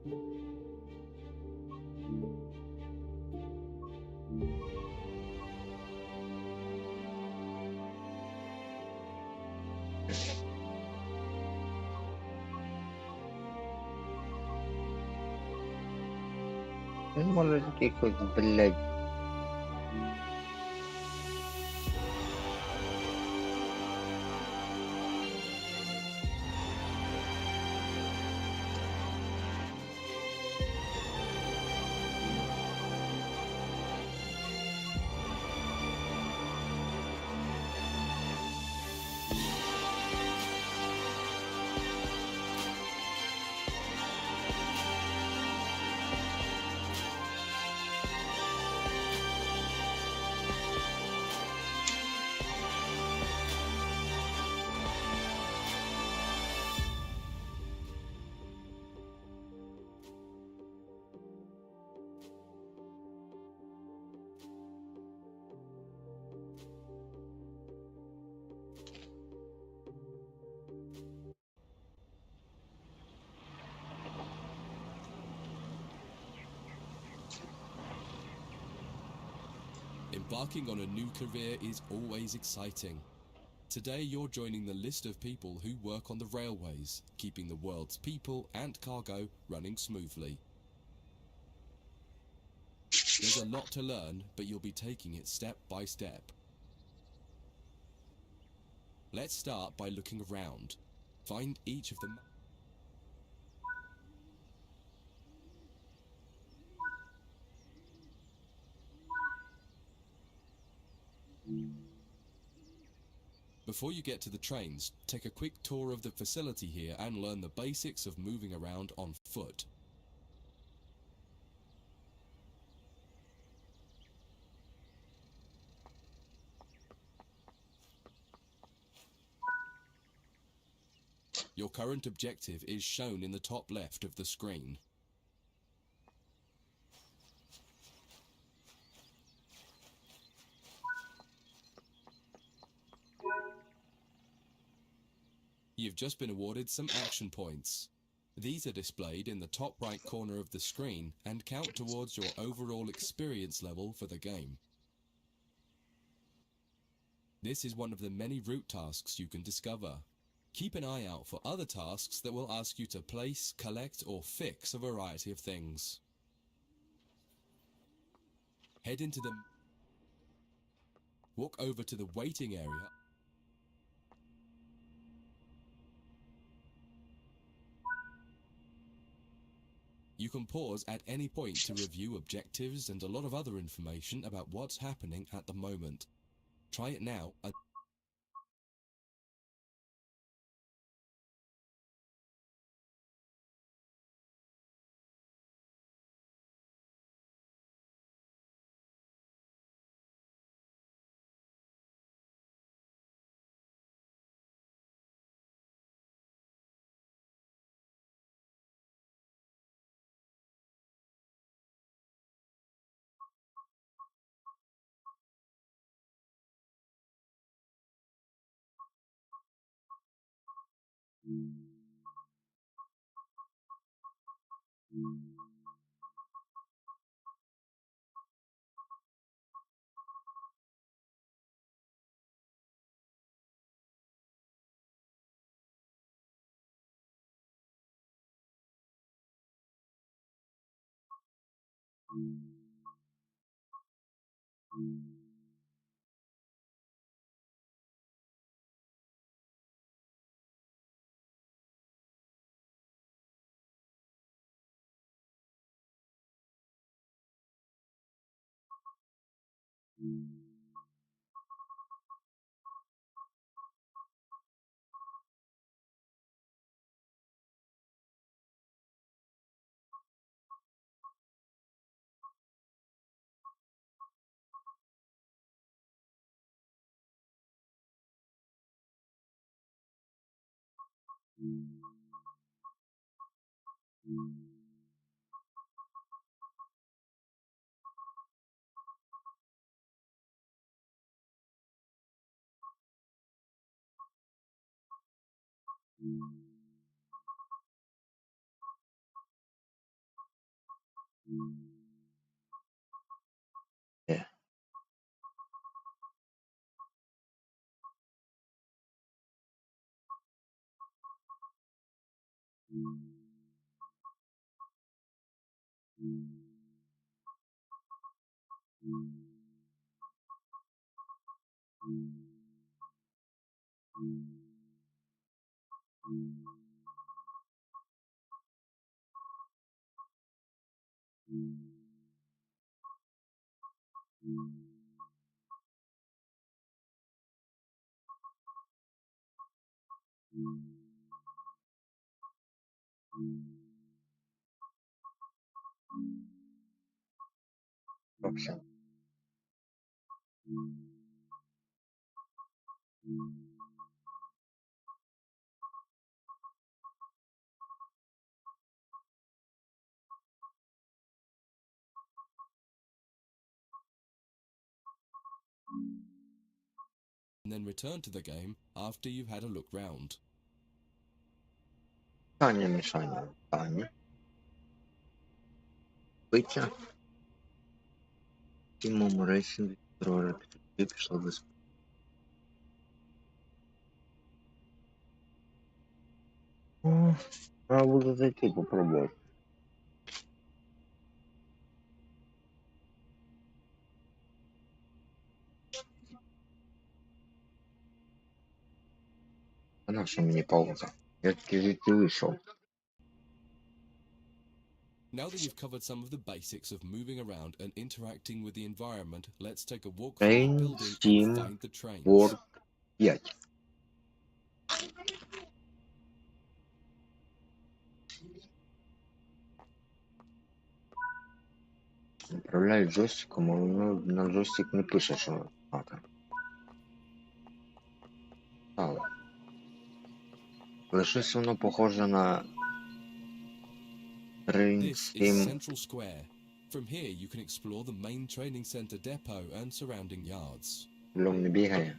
Він може якихось, блядь. Embarking on a new career is always exciting. Today you're joining the list of people who work on the railways, keeping the world's people and cargo running smoothly. There's a lot to learn, but you'll be taking it step by step. Let's start by looking around. Find each of them. Before you get to the trains, take a quick tour of the facility here and learn the basics of moving around on foot. Your current objective is shown in the top left of the screen. You've just been awarded some action points. These are displayed in the top right corner of the screen and count towards your overall experience level for the game. This is one of the many route tasks you can discover. Keep an eye out for other tasks that will ask you to place, collect, or fix a variety of things. Head into the... Walk over to the waiting area. You can pause at any point to review objectives and a lot of other information about what's happening at the moment. Try it now. Де? Все. And then return to the game after you've had a look round. Таня мішання. Таня. Биття. Тімом рейсинг. Троє пішло без. Треба буде зайти попробувати. А на що мені пауза? Я тільки звідти вийшов. Now that you've covered some of the basics of moving around and interacting with the environment, let's take a walk through the building and find the trains. Гурт 5. Управляю джойстиком, а воно на джойстик не пише, що надо. Але щось воно похоже на This is Central Square. From here you can explore the main training center depot and surrounding yards. Льом не бігає.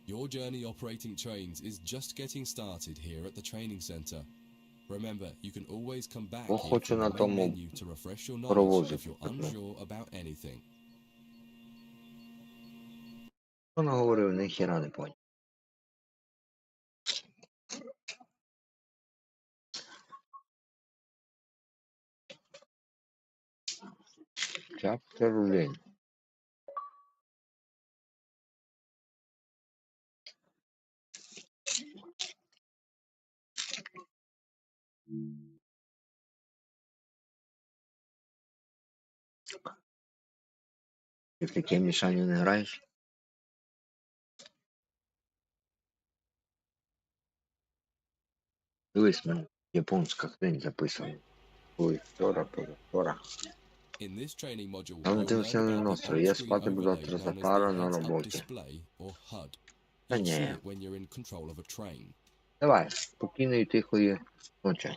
Your journey operating trains is just getting started here at the training center. Remember, you can always come back here to the main menu to refresh your knowledge if you're unsure about anything. Що наговорив, ні хіра не понял. Chapter 1. Ти в таке мішання не граєш? Дивись, мене японська хрень записана. Ой, вчора, позавчора. Там ти все не носив, я спати буду завтра за пару на роботі. Та ні. Давай, спокійної, тихої ночі.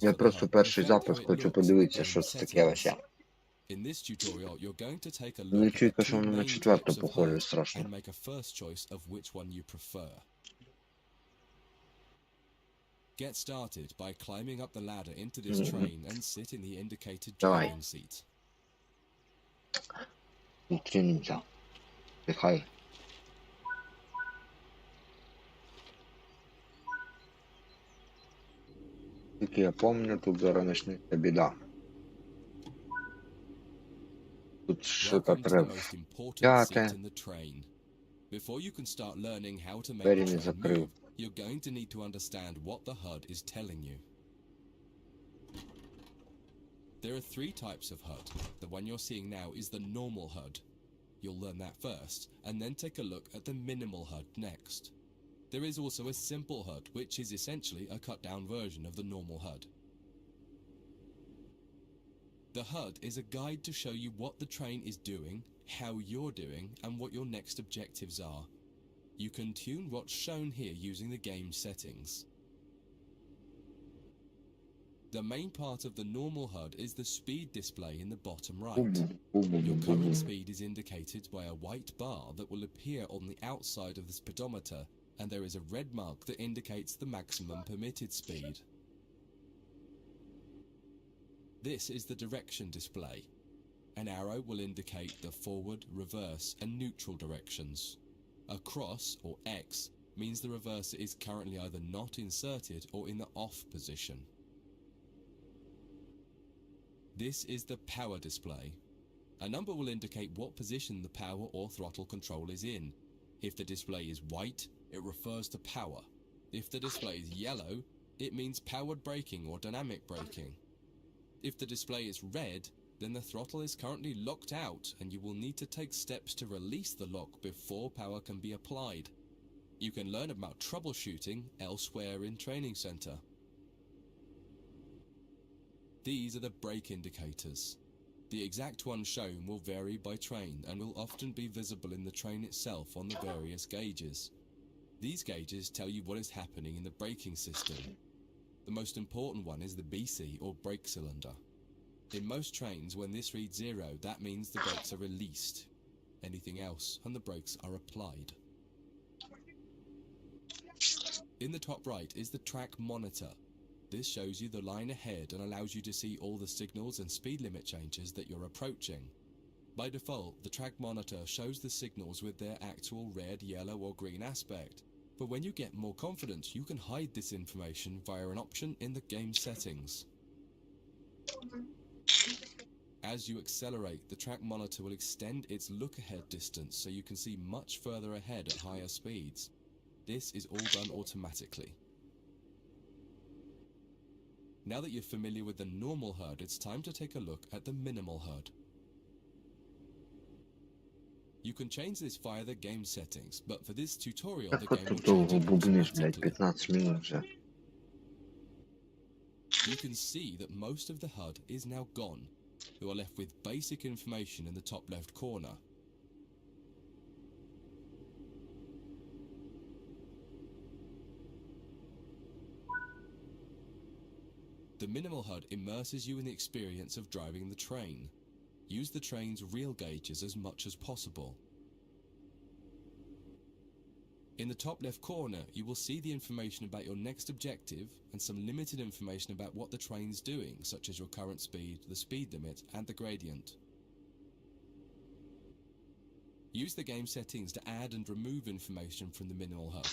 Я просто перший запис хочу подивитися, що це таке вася. Не чуйка, що воно на четверту похоже страшно. Get started by climbing up the ladder into this train and sit in the indicated driving seat. Відчинімося. Дихай. Тільки я пам'ятаю, тут зараз почнеться біда. Тут що-то треба взяти. Двері не закрив. You're going to need to understand what the HUD is telling you. There are three types of HUD. The one you're seeing now is the normal HUD. You'll learn that first, and then take a look at the minimal HUD next. There is also a simple HUD, which is essentially a cut-down version of the normal HUD. The HUD is a guide to show you what the train is doing, how you're doing, and what your next objectives are. You can tune what's shown here using the game settings. The main part of the normal HUD is the speed display in the bottom right. Your current speed is indicated by a white bar that will appear on the outside of the speedometer, and there is a red mark that indicates the maximum permitted speed. This is the direction display. An arrow will indicate the forward, reverse, and neutral directions. A cross, or X, means the reverser is currently either not inserted or in the off position. This is the power display. A number will indicate what position the power or throttle control is in. If the display is white, it refers to power. If the display is yellow, it means powered braking or dynamic braking. If the display is red, then the throttle is currently locked out and you will need to take steps to release the lock before power can be applied. You can learn about troubleshooting elsewhere in Training Center. These are the brake indicators. The exact one shown will vary by train and will often be visible in the train itself on the various gauges. These gauges tell you what is happening in the braking system. The most important one is the BC, or brake cylinder. In most trains, when this reads 0, that means the brakes are released. Anything else, and the brakes are applied. In the top right is the track monitor. This shows you the line ahead and allows you to see all the signals and speed limit changes that you're approaching. By default, the track monitor shows the signals with their actual red, yellow, or green aspect. But when you get more confidence, you can hide this information via an option in the game settings. As you accelerate, the track monitor will extend its look-ahead distance so you can see much further ahead at higher speeds. This is all done automatically. Now that you're familiar with the normal HUD, it's time to take a look at the minimal HUD. You can change this via the game settings, but for this tutorial, the game will change it automatically. 15 минут вже. You can see that most of the HUD is now gone. You are left with basic information in the top left corner. The minimal HUD immerses you in the experience of driving the train. Use the train's real gauges as much as possible. In the top left corner, you will see the information about your next objective and some limited information about what the train's doing, such as your current speed, the speed limit, and the gradient. Use the game settings to add and remove information from the minimal HUD.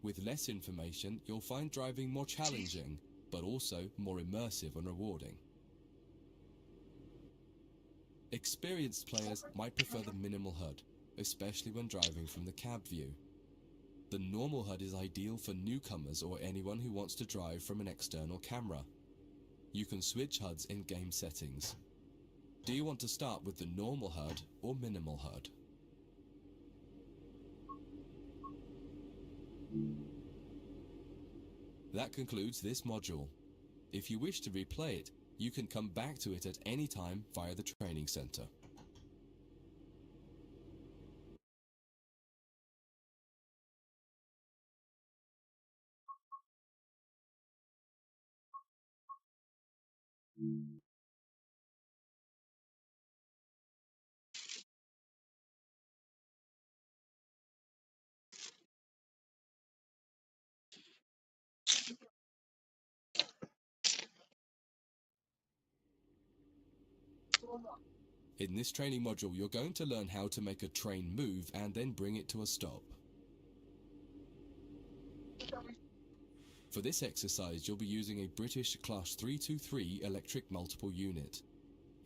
With less information, you'll find driving more challenging, but also more immersive and rewarding. Experienced players might prefer the minimal HUD, especially when driving from the cab view. The normal HUD is ideal for newcomers or anyone who wants to drive from an external camera. You can switch HUDs in game settings. Do you want to start with the normal HUD or minimal HUD? That concludes this module. If you wish to replay it, you can come back to it at any time via the training center. In this training module, you're going to learn how to make a train move and then bring it to a stop. For this exercise, you'll be using a British Class 323 electric multiple unit.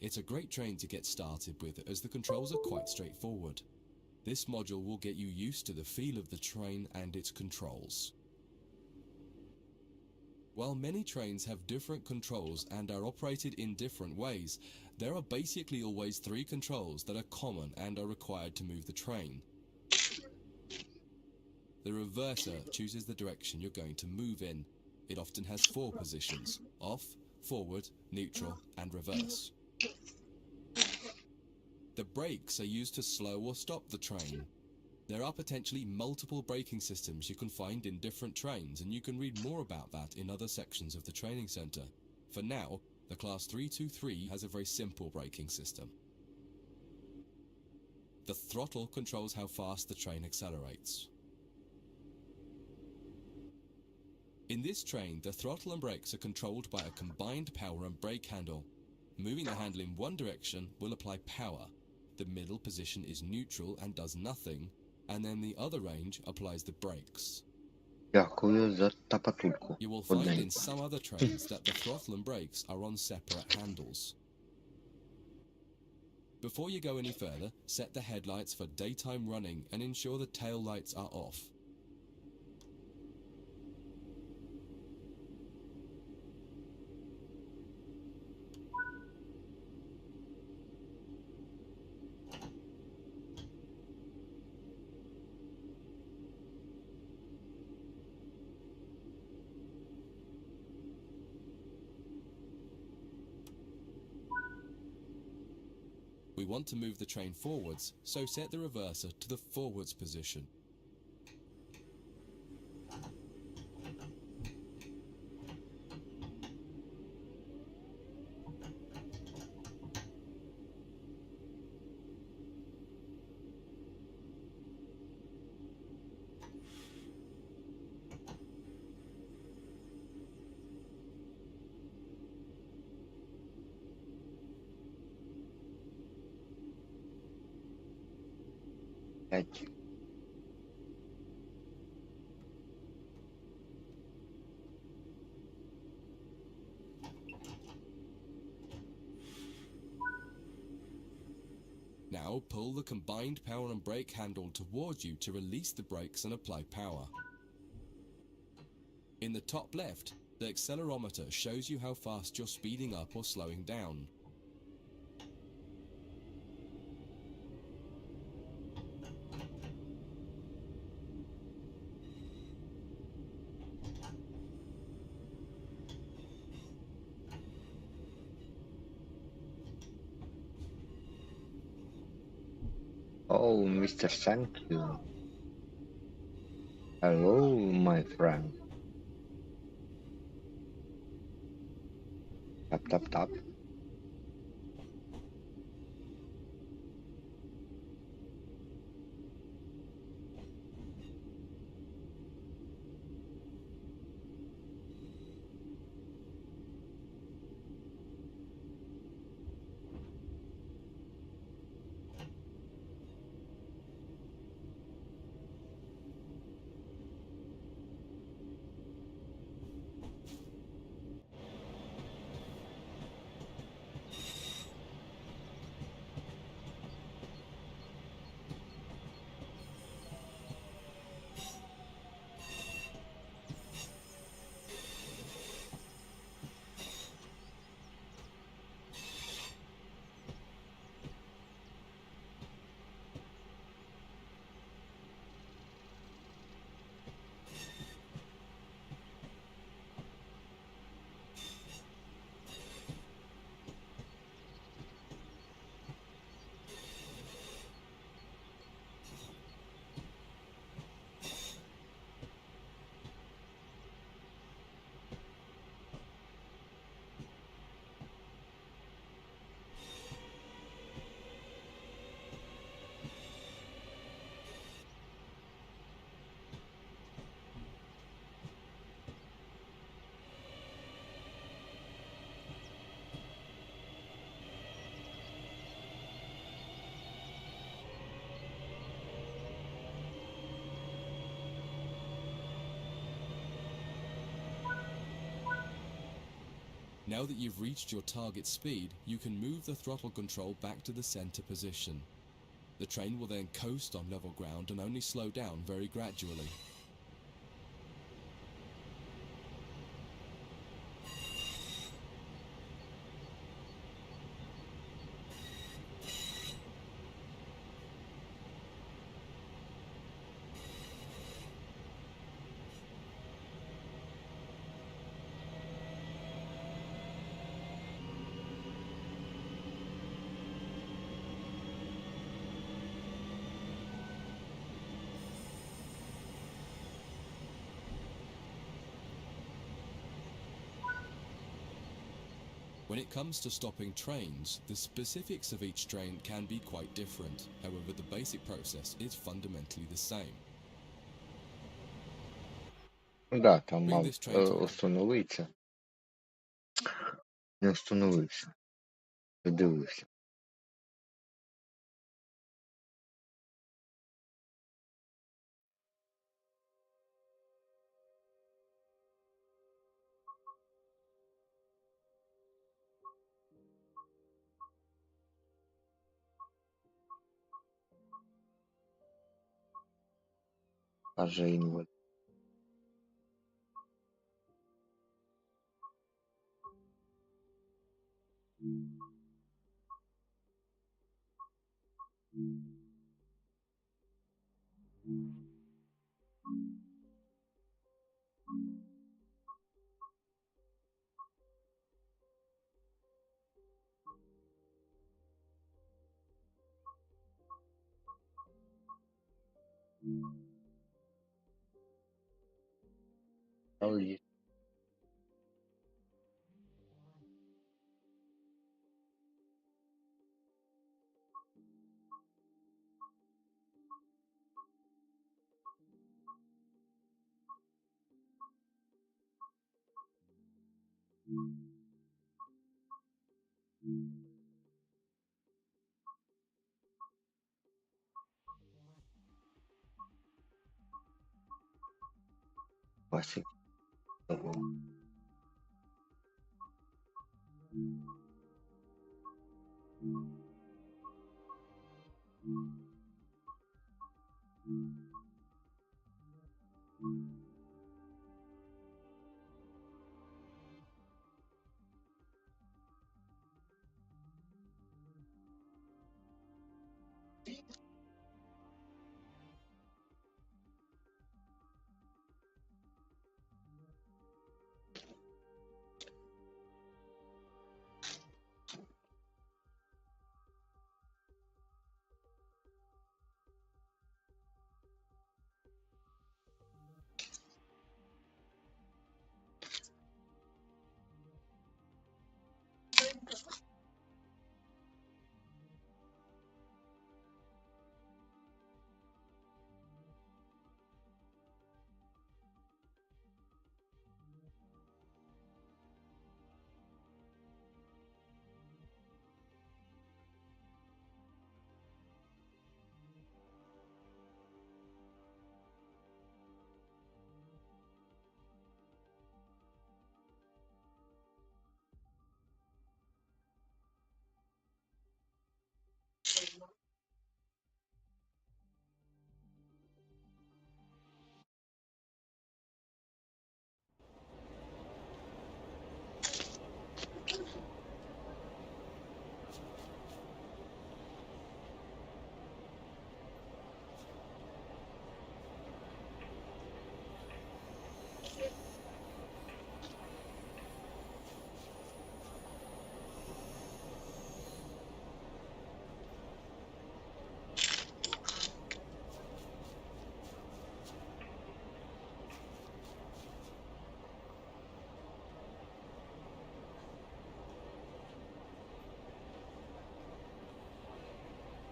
It's a great train to get started with as the controls are quite straightforward. This module will get you used to the feel of the train and its controls. While many trains have different controls and are operated in different ways, there are basically always 3 controls that are common and are required to move the train. The reverser chooses the direction you're going to move in. It often has 4 positions: off, forward, neutral, and reverse. The brakes are used to slow or stop the train. There are potentially multiple braking systems you can find in different trains, and you can read more about that in other sections of the training center. For now, the Class 323 has a very simple braking system. The throttle controls how fast the train accelerates. In this train, the throttle and brakes are controlled by a combined power and brake handle. Moving the handle in one direction will apply power. The middle position is neutral and does nothing, and then the other range applies the brakes. Дякую за тапатульку. You will find in Одненько. some other trains that the throttle and brakes are on separate handles. Before you go any further, set the headlights for daytime running and ensure the tail lights are off. We want to move the train forwards, so set the reverser to the forwards position. П'ять. Now pull the combined power and brake handle towards you to release the brakes and apply power. In the top left, the accelerometer shows you how fast you're speeding up or slowing down. Oh, Mr. Thank you. Hello, my friend. Tap, tap, tap. Now that you've reached your target speed, you can move the throttle control back to the center position. The train will then coast on level ground and only slow down very gradually. When it comes to stopping trains, the specifics of each train can be quite different. However, the basic process is fundamentally the same. Да, там Bring мав this train to an установитися. Не встановився. Подивився. Каже інвалід. Але є. Васик.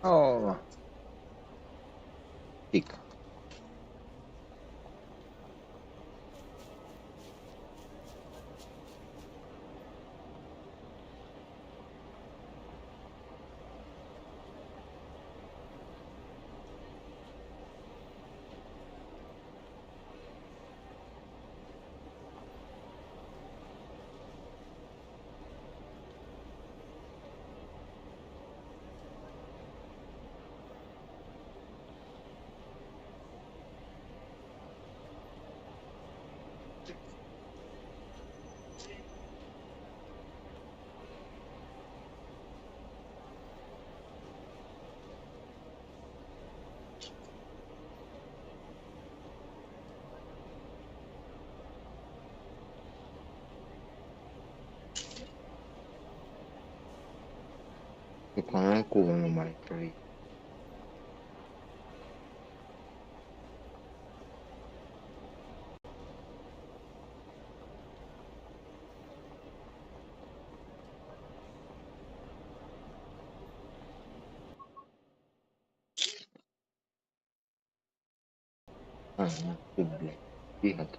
О, пік. Виконує кулу на майстрові. Ага, тут, блядь, бігати.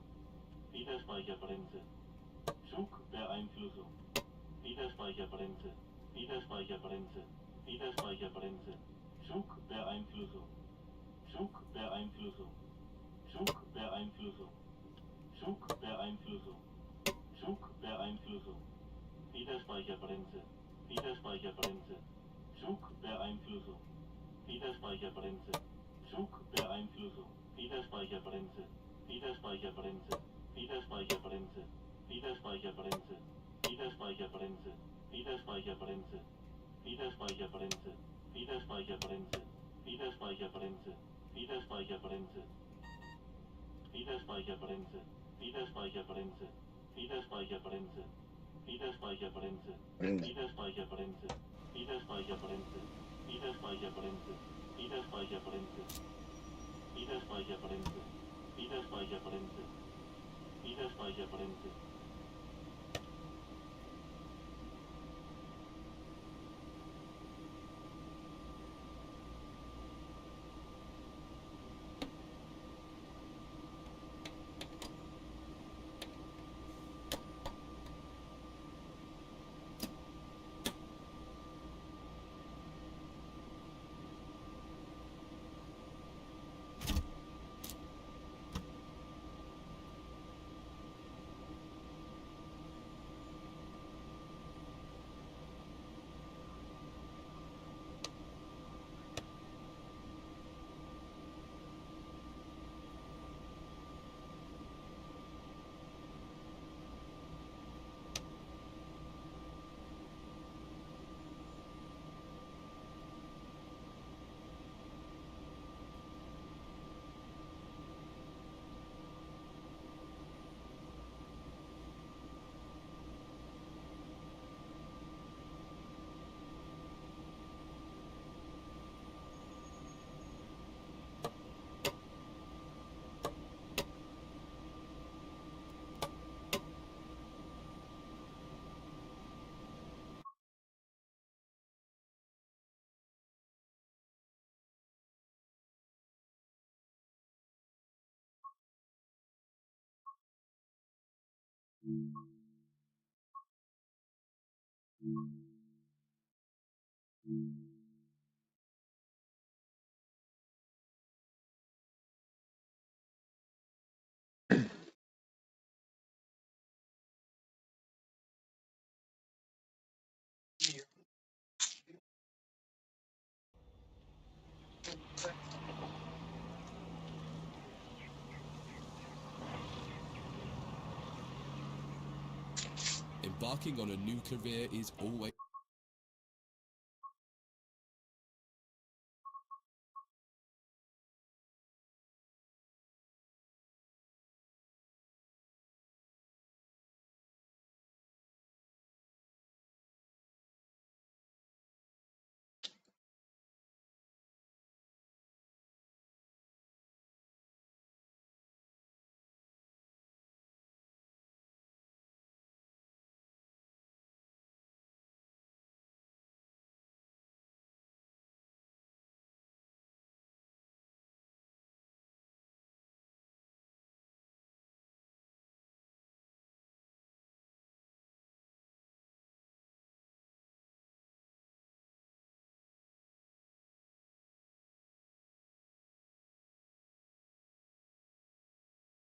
Wiederspeicherbremse. Zugbeeinflussung. Wiederspeicherbremse. Wiederspeicherbremse. Wiederspeicherbremse. Zugbeeinflussung. Zugbeeinflussung. Zugbeeinflussung. Zugbeeinflussung. Zugbeeinflussung. Wiederspeicherbremse. Wiederspeicherbremse. Zugbeeinflussung. Wiederspeicherbremse. Zugbeeinflussung. Wiederspeicherbremse. Wiederspeicherbremse. Wiederspeicherbremse. Wiederspeicherbremse. Wiederspeicherbremse. Wiederspeicherbremse. Wiederspeicherbremse. Wiederspeicherbremse. Wiederspeicherbremse. Wiederspeicherbremse. Wiederspeicherbremse. Wiederspeicherbremse. Wiederspeicherbremse. Wiederspeicherbremse. Брензе. Wiederspeicherbremse. Wiederspeicherbremse. Wiederspeicherbremse. Wiederspeicherbremse. Wiederspeicherbremse. Wiederspeicherbremse. Wiederspeicherbremse. Embarking on a new career is always...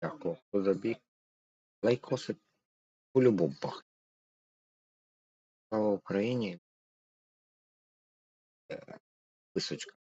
Дякую. Хто забіг? Лайкоси по-любому пахне. Слава Україні. Писочка.